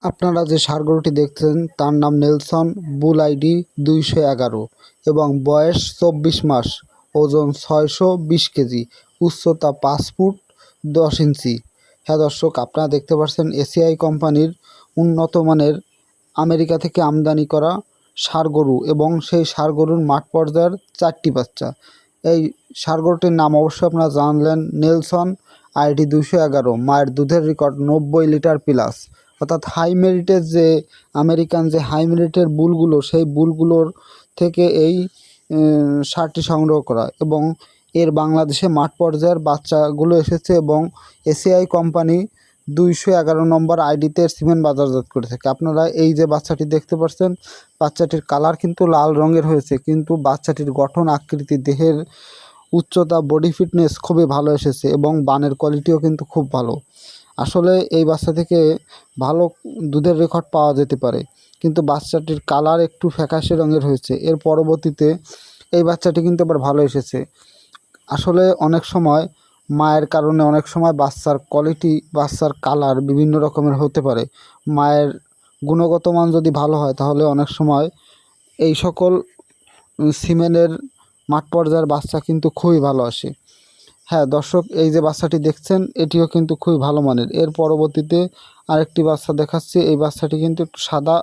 আপনারা যে ষাঁড় গরুটি দেখছেন তার নাম নেলসন, বুল আইডি 211 এবং বয়স 24 মাস, ওজন 620 কেজি, উচ্চতা 5 ফুট 10 ইঞ্চি। হ্যাঁ দর্শক, আপনারা দেখতে পাচ্ছেন এসিআই কোম্পানির উন্নত মানের আমেরিকা থেকে আমদানি করা ষাঁড় গরু এবং সেই ষাঁড় গরুর মাঠ পর্যায়ের 4টি বাচ্চা। এই ষাঁড় গরুটির নাম অবশ্যই আপনারা জানলেন, নেলসন, আইডি 211। মায়ের দুধের রেকর্ড 90 লিটার প্লাস, অর্থাৎ হাই মেরিটের যে আমেরিকান যে হাই মেরিটের বুলগুলো, সেই বুলগুলোর থেকে এই ষাঁড়টি সংগ্রহ করা এবং এর বাংলাদেশে মাঠ পর্যায়ের বাচ্চাগুলো এসেছে এবং এসিআই কোম্পানি 211 নম্বর আইডিতে সিমেন্ট বাজারজাত করে থাকে। আপনারা এই যে বাচ্চাটি দেখতে পাচ্ছেন, বাচ্চাটির কালার কিন্তু লাল রঙের হয়েছে, কিন্তু বাচ্চাটির গঠন আকৃতি, দেহের উচ্চতা, বডি ফিটনেস খুবই ভালো এসেছে এবং বানের কোয়ালিটিও কিন্তু খুব ভালো। আসলে এই বাচ্চা থেকে ভালো দুধের রেকর্ড পাওয়া যেতে পারে, কিন্তু বাচ্চাটির কালার একটু ফ্যাকাশে রঙের হয়েছে। এর পরবর্তীতে এই বাচ্চাটি কিন্তু আবার ভালো এসেছে। আসলে অনেক সময় মায়ের কারণে অনেক সময় বাচ্চার কোয়ালিটি, বাচ্চার কালার বিভিন্ন রকমের হতে পারে। মায়ের গুণগত মান যদি ভালো হয় তাহলে অনেক সময় এই সকল সিমেনের মাঠ পর্যায়ের বাচ্চা কিন্তু খুবই ভালো আসে। হ্যাঁ দর্শক, এই যে বাচ্চাটি দেখছেন এটিও কিন্তু খুবই ভালো মানের। এর পরবর্তীতে আরেকটি বাচ্চা দেখাচ্ছি। এই বাচ্চাটি কিন্তু একটু সাদা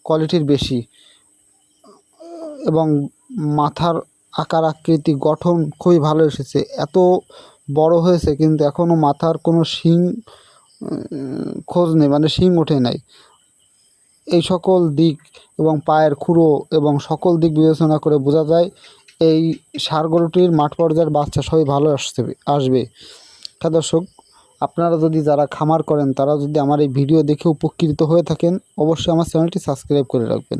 কোয়ালিটির বেশি এবং মাথার আকার আকৃতি গঠন খুবই ভালো এসেছে। এত বড় হয়েছে কিন্তু এখনও মাথার কোনো শিং খোঁজ নেই, মানে শিং ওঠে নাই। এই সকল দিক এবং পায়ের খুরো এবং সকল দিক বিবেচনা করে বোঝা যায় এই ষাঁড় গরুটির মাঠ পর্যায়ের বাচ্চা সবই ভালো আসবে। হ্যাঁ দর্শক, আপনারা যদি যারা খামার করেন তারা যদি আমার এই ভিডিও দেখে উপকৃত হয়ে থাকেন, অবশ্যই আমার চ্যানেলটি সাবস্ক্রাইব করে রাখবেন।